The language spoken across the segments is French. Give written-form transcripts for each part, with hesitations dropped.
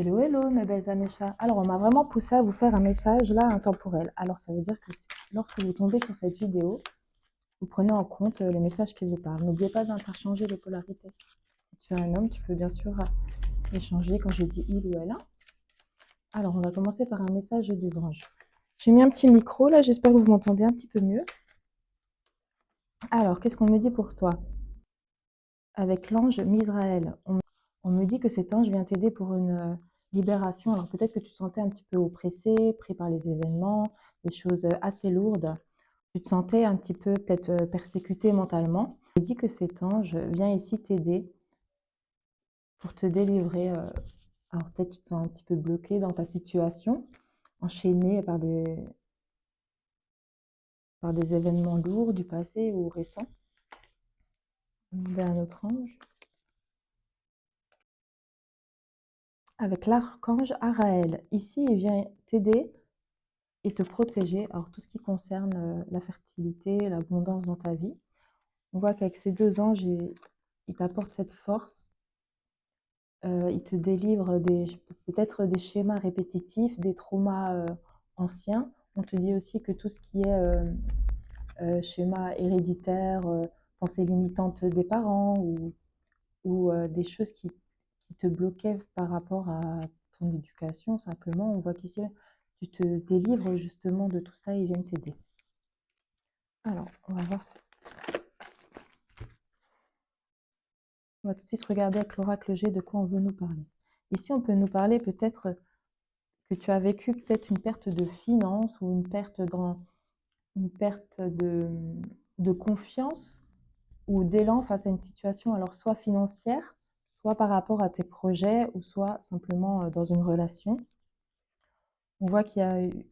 Hello, hello, mes belles améchas. Alors, on m'a vraiment poussé à vous faire un message là intemporel. Alors, ça veut dire que lorsque vous tombez sur cette vidéo, vous prenez en compte les messages qui vous parlent. N'oubliez pas d'interchanger les polarités. Si tu es un homme, tu peux bien sûr échanger quand je dis il ou elle. Alors, on va commencer par un message des anges. J'ai mis un petit micro là, j'espère que vous m'entendez un petit peu mieux. Alors, qu'est-ce qu'on me dit pour toi? Avec l'ange Misraël, on me dit que cet ange vient t'aider pour une libération. Alors peut-être que tu te sentais un petit peu oppressé, pris par les événements, des choses assez lourdes. Tu te sentais un petit peu peut-être persécuté mentalement. On me dit que cet ange vient ici t'aider pour te délivrer. Alors peut-être tu te sens un petit peu bloqué dans ta situation, enchaîné par des événements lourds du passé ou récents. On va demander à un autre ange. Avec l'archange Araël. Ici, il vient t'aider et te protéger. Alors, tout ce qui concerne la fertilité, l'abondance dans ta vie. On voit qu'avec ces deux anges, ils t'apportent cette force. Ils te délivrent peut-être des schémas répétitifs, des traumas anciens. On te dit aussi que tout ce qui est schéma héréditaire, pensée limitante des parents ou des choses qui te bloquaient par rapport à ton éducation, simplement. On voit qu'ici, tu te délivres justement de tout ça et ils viennent t'aider. Alors, on va voir. On va tout de suite regarder avec l'oracle G de quoi on veut nous parler. Ici, on peut nous parler peut-être que tu as vécu peut-être une perte de finances ou une perte de confiance ou d'élan face à une situation, alors soit financière, soit par rapport à tes projets ou soit simplement dans une relation. On voit qu'il y a eu...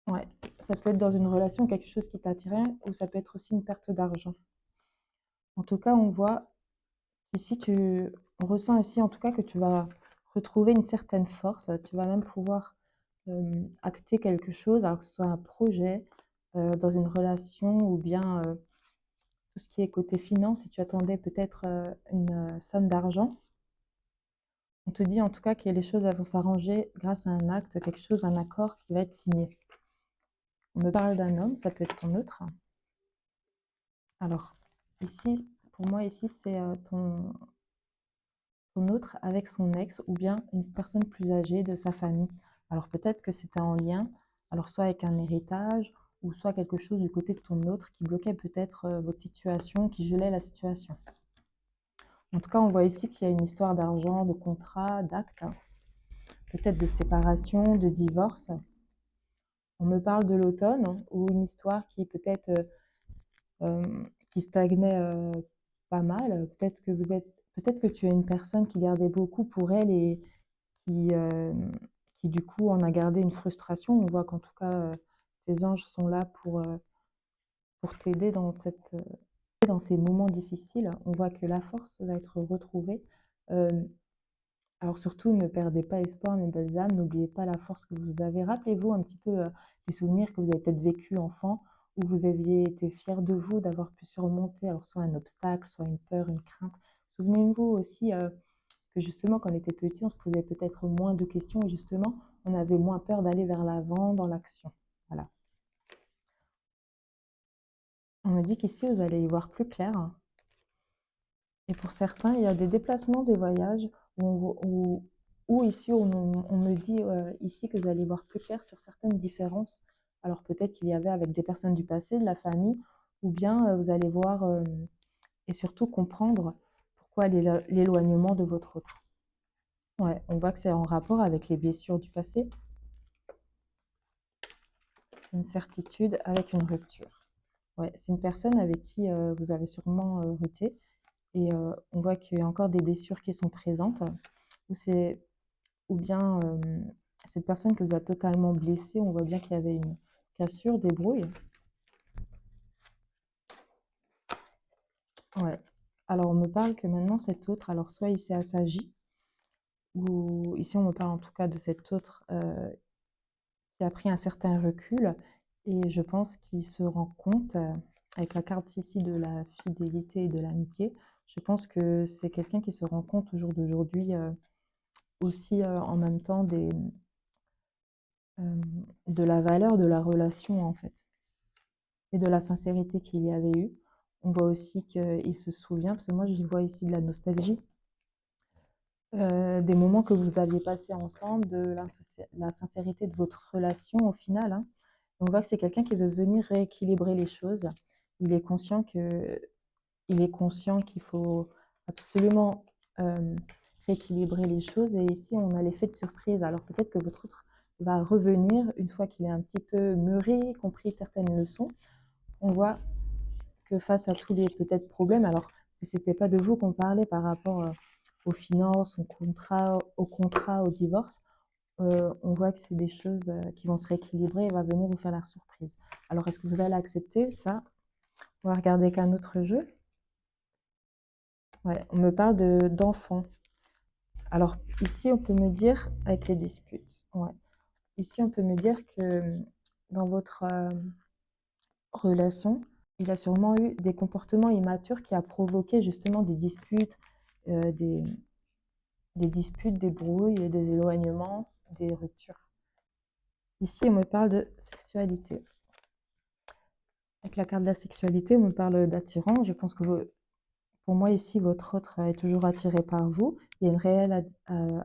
Ouais, ça peut être dans une relation quelque chose qui t'attirait ou ça peut être aussi une perte d'argent. En tout cas, on voit qu'ici, on ressent ici en tout cas que tu vas retrouver une certaine force. Tu vas même pouvoir acter quelque chose, alors que ce soit un projet, dans une relation ou bien tout ce qui est côté finance, si tu attendais peut-être une somme d'argent. On te dit en tout cas que les choses vont s'arranger grâce à un acte, quelque chose, un accord qui va être signé. On me parle d'un homme, ça peut être ton autre. Alors, ici, pour moi, ici, c'est ton autre avec son ex ou bien une personne plus âgée de sa famille. Alors peut-être que c'était en lien, alors soit avec un héritage ou soit quelque chose du côté de ton autre qui bloquait peut-être votre situation, qui gelait la situation. En tout cas, on voit ici qu'il y a une histoire d'argent, de contrat, d'acte, peut-être de séparation, de divorce. On me parle de l'automne ou une histoire qui peut-être qui stagnait pas mal. Peut-être que tu es une personne qui gardait beaucoup pour elle et qui, qui du coup en a gardé une frustration. On voit qu'en tout cas, tes anges sont là pour t'aider dans ces moments difficiles. On voit que la force va être retrouvée. Euh, alors surtout, ne perdez pas espoir, mes belles âmes. N'oubliez pas la force que vous avez. Rappelez-vous un petit peu des souvenirs que vous avez peut-être vécu enfant, où vous aviez été fier de vous, d'avoir pu surmonter, alors soit un obstacle, soit une peur, une crainte. Souvenez-vous aussi que justement, quand on était petit, on se posait peut-être moins de questions et justement, on avait moins peur d'aller vers l'avant dans l'action. Voilà. On me dit qu'ici, vous allez y voir plus clair. Et pour certains, il y a des déplacements, des voyages où ici, on me dit ici que vous allez voir plus clair sur certaines différences. Alors peut-être qu'il y avait avec des personnes du passé, de la famille, ou bien vous allez voir et surtout comprendre pourquoi l'éloignement de votre autre. Ouais, on voit que c'est en rapport avec les blessures du passé. C'est une certitude avec une rupture. Ouais, c'est une personne avec qui vous avez sûrement rupté et on voit qu'il y a encore des blessures qui sont présentes ou bien cette personne que vous a totalement blessé, on voit bien qu'il y avait une cassure, des brouilles. Ouais. Alors on me parle que maintenant cet autre, alors soit il s'est assagi, ou ici on me parle en tout cas de cet autre qui a pris un certain recul et je pense qu'il se rend compte, avec la carte ici de la fidélité et de l'amitié, je pense que c'est quelqu'un qui se rend compte au jour d'aujourd'hui aussi en même temps de la valeur de la relation en fait et de la sincérité qu'il y avait eu. On voit aussi qu'il se souvient, parce que moi j'y vois ici de la nostalgie, des moments que vous aviez passés ensemble, de la sincérité de votre relation au final, hein. On voit que c'est quelqu'un qui veut venir rééquilibrer les choses. Il est conscient que il est conscient qu'il faut absolument rééquilibrer les choses. Et ici, on a l'effet de surprise. Alors peut-être que votre autre va revenir une fois qu'il est un petit peu mûri, compris certaines leçons. On voit que face à tous les peut-être problèmes, alors si ce n'était pas de vous qu'on parlait par rapport aux finances, au contrat, au divorce, on voit que c'est des choses qui vont se rééquilibrer et va venir vous faire la surprise. Alors est-ce que vous allez accepter ça? On va regarder qu'un autre jeu. Ouais, on me parle d'enfants. Alors ici, on peut me dire, avec les disputes, ouais. Ici, on peut me dire que dans votre relation, il a sûrement eu des comportements immatures qui a provoqué justement des disputes, euh, des, des disputes, des brouilles, des éloignements, des ruptures. Ici, on me parle de sexualité. Avec la carte de la sexualité, on me parle d'attirance. Je pense que pour moi, ici, votre autre est toujours attiré par vous. Il y a une réelle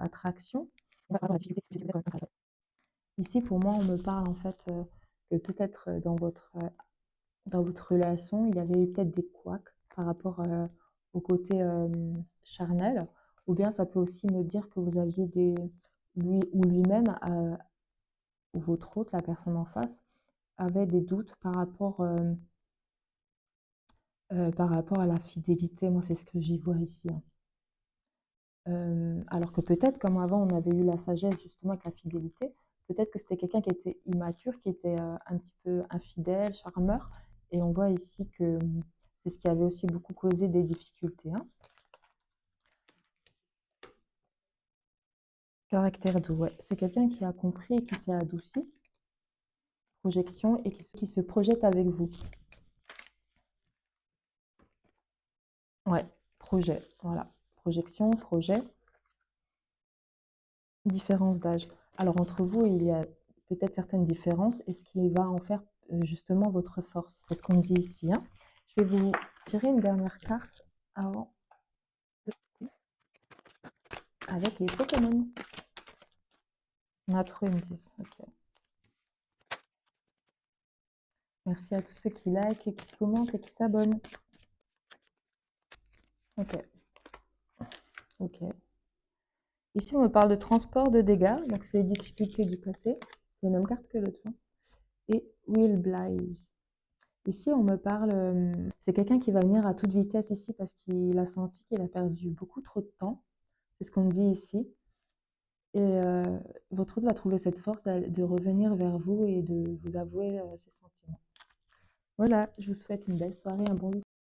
attraction. Ici, pour moi, on me parle en fait que peut-être dans votre relation, il y avait eu peut-être des couacs par rapport au côté charnel, ou bien ça peut aussi me dire que vous aviez lui ou lui-même, ou votre autre, la personne en face, avait des doutes par rapport à la fidélité. Moi, c'est ce que j'y vois ici, hein. Alors que peut-être, comme avant, on avait eu la sagesse justement avec la fidélité, peut-être que c'était quelqu'un qui était immature, qui était un petit peu infidèle, charmeur. Et on voit ici que c'est ce qui avait aussi beaucoup causé des difficultés, hein. Caractère doux, ouais. C'est quelqu'un qui a compris et qui s'est adouci, projection, et qui se projette avec vous. Ouais, projet, voilà. Projection, projet. Différence d'âge. Alors entre vous, il y a peut-être certaines différences et ce qui va en faire justement votre force. C'est ce qu'on me dit ici, hein. Je vais vous tirer une dernière carte avant de... avec les Pokémon. On a trouvé une 10. Ok. Merci à tous ceux qui likent, qui commentent et qui s'abonnent. Ok. Ok. Ici, on me parle de transport de dégâts, donc c'est les difficultés du passé. C'est la même carte que l'autre fois. Et Will Blaze. Ici, on me parle, c'est quelqu'un qui va venir à toute vitesse ici parce qu'il a senti qu'il a perdu beaucoup trop de temps. C'est ce qu'on me dit ici. Et votre hôte va trouver cette force de revenir vers vous et de vous avouer ses sentiments. Voilà, je vous souhaite une belle soirée, un bon week-end.